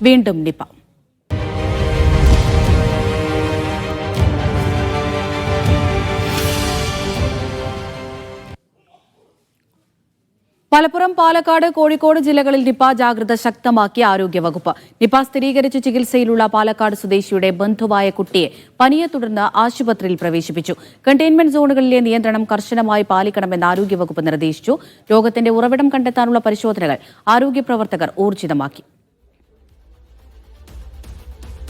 വീണ്ടും നിപ. മലപ്പുറം, പാലക്കാട്, കോഴിക്കോട് ജില്ലകളിൽ നിപ ജാഗ്രത ശക്തമാക്കി ആരോഗ്യവകുപ്പ്. നിപ സ്ഥിരീകരിച്ച് ചികിത്സയിലുള്ള പാലക്കാട് സ്വദേശിയുടെ ബന്ധുവായ കുട്ടിയെ പനിയെ തുടർന്ന് ആശുപത്രിയിൽ പ്രവേശിപ്പിച്ചു. കണ്ടെയ്ൻമെന്റ് സോണുകളിലെ നിയന്ത്രണം കർശനമായി പാലിക്കണമെന്ന് ആരോഗ്യവകുപ്പ് നിർദ്ദേശിച്ചു. രോഗത്തിന്റെ ഉറവിടം കണ്ടെത്താനുള്ള പരിശോധനകൾ ആരോഗ്യപ്രവർത്തകർ ഊർജിതമാക്കി.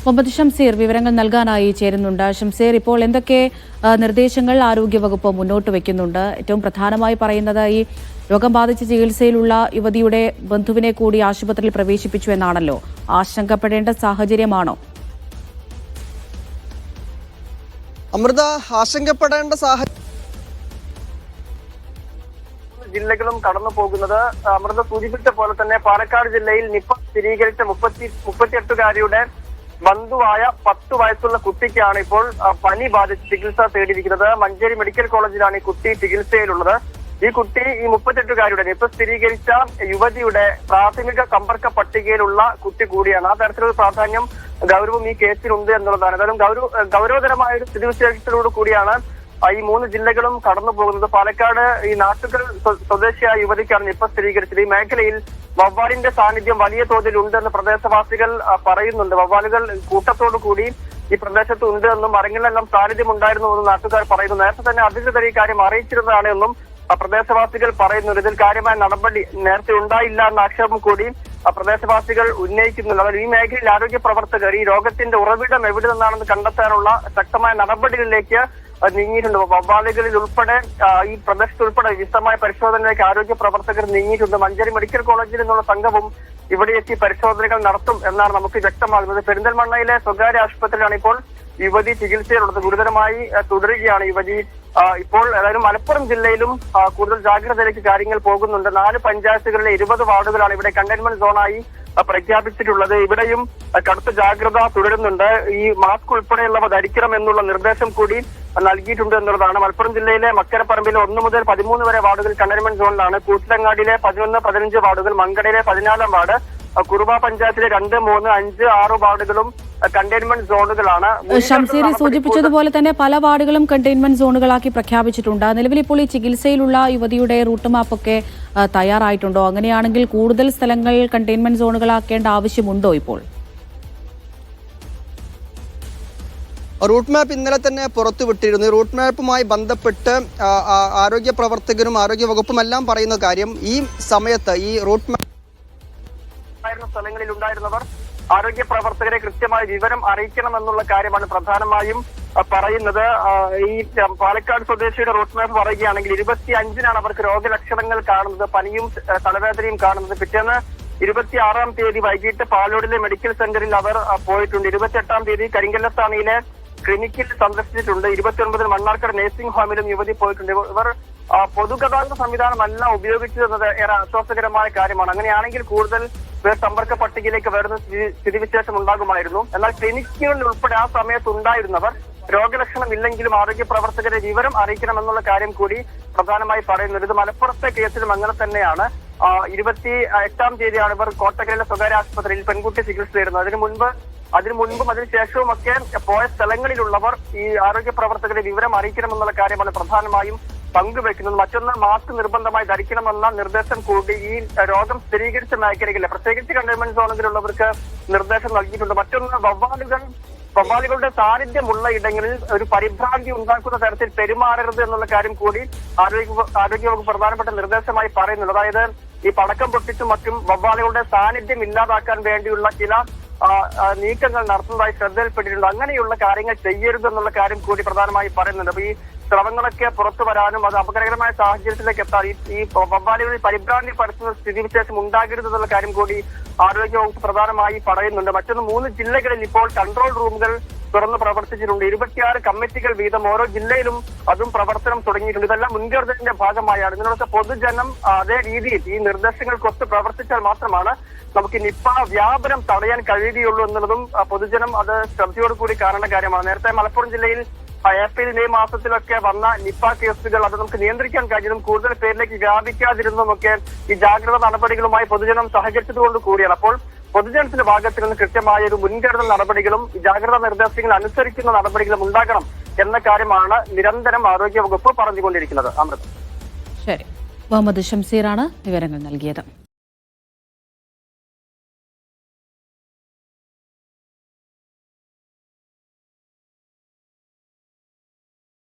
മുഹമ്മദ് ഷംസീർ വിവരങ്ങൾ നൽകാനായി ചേരുന്നുണ്ട്. ഷംസീർ, ഇപ്പോൾ എന്തൊക്കെ നിർദ്ദേശങ്ങൾ ആരോഗ്യവകുപ്പ് മുന്നോട്ട് വയ്ക്കുന്നുണ്ട്? ഏറ്റവും പ്രധാനമായി പറയുന്നത് ഈ രോഗം ബാധിച്ച് ചികിത്സയിലുള്ള യുവതിയുടെ ബന്ധുവിനെ കൂടി ആശുപത്രിയിൽ പ്രവേശിപ്പിച്ചു എന്നാണല്ലോ. ആശങ്കപ്പെടേണ്ട സാഹചര്യമാണോ? അമൃത, ആശങ്കപ്പെടേണ്ട സാഹചര്യം ജില്ലകളും കടന്നു പോകുന്നത് അമൃത സൂചിപ്പിച്ച പോലെ തന്നെ പാലക്കാട് ജില്ലയിൽ നിപ സ്ഥിരീകരിച്ച 38-കാരിയുടെ ബന്ധുവായ 10 വയസ്സുള്ള കുട്ടിക്കാണ് ഇപ്പോൾ പനി ബാധിച്ച് ചികിത്സ തേടിയിരിക്കുന്നത്. മഞ്ചേരി മെഡിക്കൽ കോളേജിലാണ് ഈ കുട്ടി ചികിത്സയിലുള്ളത്. ഈ കുട്ടി ഈ 38-കാരിയുടെ നിപ സ്ഥിരീകരിച്ച യുവതിയുടെ പ്രാഥമിക സമ്പർക്ക പട്ടികയിലുള്ള കുട്ടി കൂടിയാണ്. ആ തരത്തിലൊരു പ്രാധാന്യം ഗൗരവം ഈ കേസിലുണ്ട് എന്നുള്ളതാണ്. ഏതായാലും ഗൗരവതരമായ ഒരു സ്ഥിതിവിശേഷത്തിലൂടെ കൂടിയാണ് ഈ 3 ജില്ലകളും കടന്നു പോകുന്നത്. പാലക്കാട് ഈ നാട്ടുകൽ സ്വദേശിയായ യുവതിക്കാണ് നിപ സ്ഥിരീകരിച്ചത്. ഈ മേഖലയിൽ വവ്വാലിന്റെ സാന്നിധ്യം വലിയ തോതിൽ ഉണ്ടെന്ന് പ്രദേശവാസികൾ പറയുന്നുണ്ട്. വവ്വാലുകൾ കൂട്ടത്തോടു കൂടി ഈ പ്രദേശത്ത് ഉണ്ട് എന്നും മരങ്ങളിലെല്ലാം സാന്നിധ്യം ഉണ്ടായിരുന്നു എന്നും നാട്ടുകാർ പറയുന്നു. നേരത്തെ തന്നെ അധികൃതർ ഈ കാര്യം അറിയിച്ചിരുന്നതാണ് എന്നും പ്രദേശവാസികൾ പറയുന്നുണ്ട്. ഇതിൽ കാര്യമായ നടപടി നേരത്തെ ഉണ്ടായില്ല എന്ന ആക്ഷേപം കൂടി പ്രദേശവാസികൾ ഉന്നയിക്കുന്നുണ്ട്. അതായത് ഈ മേഖലയിൽ ആരോഗ്യ പ്രവർത്തകർ ഈ രോഗത്തിന്റെ ഉറവിടം എവിടെ നിന്നാണെന്ന് കണ്ടെത്താനുള്ള ശക്തമായ നടപടികളിലേക്ക് നീങ്ങിയിട്ടുണ്ട്. വവ്വാലുകളിൽ ഉൾപ്പെടെ ഈ പ്രദേശത്ത് ഉൾപ്പെടെ വിശദമായ പരിശോധനയിലേക്ക് ആരോഗ്യ പ്രവർത്തകർ നീങ്ങിയിട്ടുണ്ട്. മഞ്ചേരി മെഡിക്കൽ കോളേജിൽ നിന്നുള്ള സംഘവും ഇവിടെ എത്തി പരിശോധനകൾ നടത്തും എന്നാണ് നമുക്ക് വ്യക്തമാകുന്നത്. പെരിന്തൽമണ്ണയിലെ സ്വകാര്യ ആശുപത്രിയിലാണ് ഇപ്പോൾ യുവതി ചികിത്സയിലുള്ളത്. ഗുരുതരമായി തുടരുകയാണ് യുവതി. ഇപ്പോൾ ഏതായാലും മലപ്പുറം ജില്ലയിലും കൂടുതൽ ജാഗ്രതയിലേക്ക് കാര്യങ്ങൾ പോകുന്നുണ്ട്. 4 പഞ്ചായത്തുകളിലെ 20 വാർഡുകളാണ് ഇവിടെ കണ്ടെയ്ൻമെന്റ് സോണായി പ്രഖ്യാപിച്ചിട്ടുള്ളത്. ഇവിടെയും കടുത്ത ജാഗ്രത തുടരുന്നുണ്ട്. ഈ മാസ്ക് ഉൾപ്പെടെയുള്ളവ ധരിക്കണം എന്നുള്ള നിർദ്ദേശം കൂടി നൽകിയിട്ടുണ്ട് എന്നുള്ളതാണ്. മലപ്പുറം ജില്ലയിലെ മക്കരപ്പറമ്പിലെ 1 മുതൽ 13 വരെ വാർഡുകൾ കണ്ടെയ്ൻമെന്റ് സോണിലാണ്. കൂട്ടിലങ്ങാടിയിലെ 11, 15 വാർഡുകൾ, മങ്കടയിലെ 14 വാർഡ്, കുറുവ പഞ്ചായത്തിലെ 2, 3, 5, 6 വാർഡുകളും കണ്ടെയ്ൻമെന്റ് സോണുകളാണ്. ഷംസീർ സൂചിപ്പിച്ചതുപോലെ തന്നെ പല വാർഡുകളും കണ്ടെയ്ൻമെന്റ് സോണുകളാക്കി പ്രഖ്യാപിച്ചിട്ടുണ്ട്. നിലവിൽ ഇപ്പോൾ ഈ ചികിത്സയിലുള്ള യുവതിയുടെ റൂട്ട് മാപ്പൊക്കെ തയ്യാറായിട്ടുണ്ടോ? അങ്ങനെയാണെങ്കിൽ കൂടുതൽ സ്ഥലങ്ങൾ കണ്ടെയ്ൻമെന്റ് സോണുകളാക്കേണ്ട ആവശ്യമുണ്ടോ ഇപ്പോൾ? റൂട്ട് മാപ്പ് ഇന്നലെ തന്നെ പുറത്തുവിട്ടിരുന്നു. റൂട്ട് മാപ്പുമായി ബന്ധപ്പെട്ട് ആരോഗ്യ പ്രവർത്തകരും ആരോഗ്യ വകുപ്പും എല്ലാം പറയുന്ന കാര്യം, ഈ സമയത്ത് ഈ റൂട്ട് മാപ്പ് സ്ഥലങ്ങളിൽ ഉണ്ടായിരുന്നവർ ആരോഗ്യ പ്രവർത്തകരെ കൃത്യമായ വിവരം അറിയിക്കണമെന്നുള്ള കാര്യമാണ് പ്രധാനമായും പറയുന്നത്. ഈ പാലക്കാട് സ്വദേശിയുടെ റൂട്ട് മാപ്പ് പറയുകയാണെങ്കിൽ 25-നാണ് അവർക്ക് രോഗലക്ഷണങ്ങൾ കാണുന്നത്, പനിയും തലവേദനയും കാണുന്നത്. പിറ്റേന്ന് 26-ാം തീയതി വൈകിട്ട് പാലോടിലെ മെഡിക്കൽ സെന്ററിൽ അവർ പോയിട്ടുണ്ട്. 28-ാം തീയതി കരിങ്കല്ലത്താണിയിലെ ക്ലിനിക്കിൽ സന്ദർശിച്ചിട്ടുണ്ട്. 29-ന് മണ്ണാർക്കാട് നഴ്സിംഗ് ഹോമിലും യുവതി പോയിട്ടുണ്ട്. ഇവർ പൊതുഗതാഗത സംവിധാനമല്ല ഉപയോഗിച്ചതെന്നത് ഏറെ ആശ്വാസകരമായ കാര്യമാണ്. അങ്ങനെയാണെങ്കിൽ കൂടുതൽ പേർ സമ്പർക്ക പട്ടികയിലേക്ക് വരുന്ന സ്ഥിതിവിശേഷം ഉണ്ടാകുമായിരുന്നു. എന്നാൽ ക്ലിനിക്കുകളിൽ ഉൾപ്പെടെ ആ സമയത്ത് ഉണ്ടായിരുന്നവർ രോഗലക്ഷണം ഇല്ലെങ്കിലും ആരോഗ്യ പ്രവർത്തകരെ വിവരം അറിയിക്കണമെന്നുള്ള കാര്യം കൂടി പ്രധാനമായി പറയുന്നത്. ഇത് മലപ്പുറത്തെ കേസിലും അങ്ങനെ തന്നെയാണ്. 28-ാം തീയതിയാണ് ഇവർ കോട്ടക്കലിലെ സ്വകാര്യ ആശുപത്രിയിൽ പെൺകുട്ടി ചികിത്സ തേടുന്നത്. അതിനു മുൻപും അതിനുശേഷവും ഒക്കെ പോയ സ്ഥലങ്ങളിലുള്ളവർ ഈ ആരോഗ്യ പ്രവർത്തകരെ വിവരം അറിയിക്കണമെന്നുള്ള കാര്യമാണ് പ്രധാനമായും പങ്കുവെക്കുന്നത്. മറ്റൊന്ന്, മാസ്ക് നിർബന്ധമായി ധരിക്കണമെന്ന നിർദ്ദേശം കൂടി ഈ രോഗം സ്ഥിരീകരിച്ച മേഖലകളിലെ പ്രത്യേകിച്ച് കണ്ടെയ്ൻമെന്റ് സോണുകളിലുള്ളവർക്ക് നിർദ്ദേശം നൽകിയിട്ടുണ്ട്. മറ്റൊന്ന്, വവ്വാലുകളുടെ സാന്നിധ്യമുള്ള ഇടങ്ങളിൽ ഒരു പരിഭ്രാന്തി ഉണ്ടാക്കുന്ന തരത്തിൽ പെരുമാറരുത് എന്നുള്ള കാര്യം കൂടി ആരോഗ്യവകുപ്പ് പ്രധാനപ്പെട്ട നിർദ്ദേശമായി പറയുന്നുണ്ട്. അതായത് ഈ പടക്കം പൊട്ടിച്ചും മറ്റും വവ്വാലുകളുടെ സാന്നിധ്യം ഇല്ലാതാക്കാൻ വേണ്ടിയുള്ള ചില നീക്കങ്ങൾ നടത്തുന്നതായി ശ്രദ്ധയിൽപ്പെട്ടിട്ടുണ്ട്. അങ്ങനെയുള്ള കാര്യങ്ങൾ ചെയ്യരുത് എന്നുള്ള കാര്യം കൂടി പ്രധാനമായി പറയുന്നുണ്ട്. അപ്പൊ ഈ സ്രവങ്ങളൊക്കെ പുറത്തു വരാനും അത് അപകടകരമായ സാഹചര്യത്തിലേക്ക് എത്താൻ ഈ വവ്വാലുകളിൽ പരിഭ്രാന്തി പരത്തുന്ന സ്ഥിതിവിശേഷം ഉണ്ടാകരുത് എന്നുള്ള കാര്യം കൂടി ആരോഗ്യവകുപ്പ് പ്രധാനമായി പറയുന്നുണ്ട്. മറ്റൊന്ന്, 3 ജില്ലകളിൽ ഇപ്പോൾ കൺട്രോൾ റൂമുകൾ തുറന്ന് പ്രവർത്തിച്ചിട്ടുണ്ട്. 26 കമ്മിറ്റികൾ വീതം ഓരോ ജില്ലയിലും അതും പ്രവർത്തനം തുടങ്ങിയിട്ടുണ്ട്. ഇതെല്ലാം മുൻകരുതലിന്റെ ഭാഗമായാണ്. ഇതിനൊക്കെ പൊതുജനം അതേ രീതിയിൽ ഈ നിർദ്ദേശങ്ങൾക്കൊത്ത് പ്രവർത്തിച്ചാൽ മാത്രമാണ് നമുക്ക് നിപ്പ വ്യാപനം തടയാൻ കഴിയുകയുള്ളൂ എന്നുള്ളതും പൊതുജനം അത് ശ്രദ്ധയോട് കൂടി കാണേണ്ട കാര്യമാണ്. നേരത്തെ മലപ്പുറം ജില്ലയിൽ ഏപ്രിൽ മെയ് മാസത്തിലൊക്കെ വന്ന നിപ്പ കേസുകൾ അത് നമുക്ക് നിയന്ത്രിക്കാൻ കഴിഞ്ഞതും കൂടുതൽ പേരിലേക്ക് വ്യാപിക്കാതിരുന്നതുമൊക്കെ ഈ ജാഗ്രത നടപടികളുമായി പൊതുജനം സഹകരിച്ചതുകൊണ്ട് കൂടിയാണ്. അപ്പോൾ പൊതുജനത്തിന്റെ ഭാഗത്ത് നിന്ന് കൃത്യമായ ഒരു മുൻകരുതൽ നടപടികളും ജാഗ്രതാ നിർദ്ദേശങ്ങൾ അനുസരിക്കുന്ന നടപടികളും ഉണ്ടാകണം എന്ന കാര്യമാണ് നിരന്തരം ആരോഗ്യവകുപ്പ് പറഞ്ഞുകൊണ്ടിരിക്കുന്നത്. അമൃത. ശരി, മുഹമ്മദ് ഷംസീറാണ് വിവരങ്ങൾ നൽകിയത്.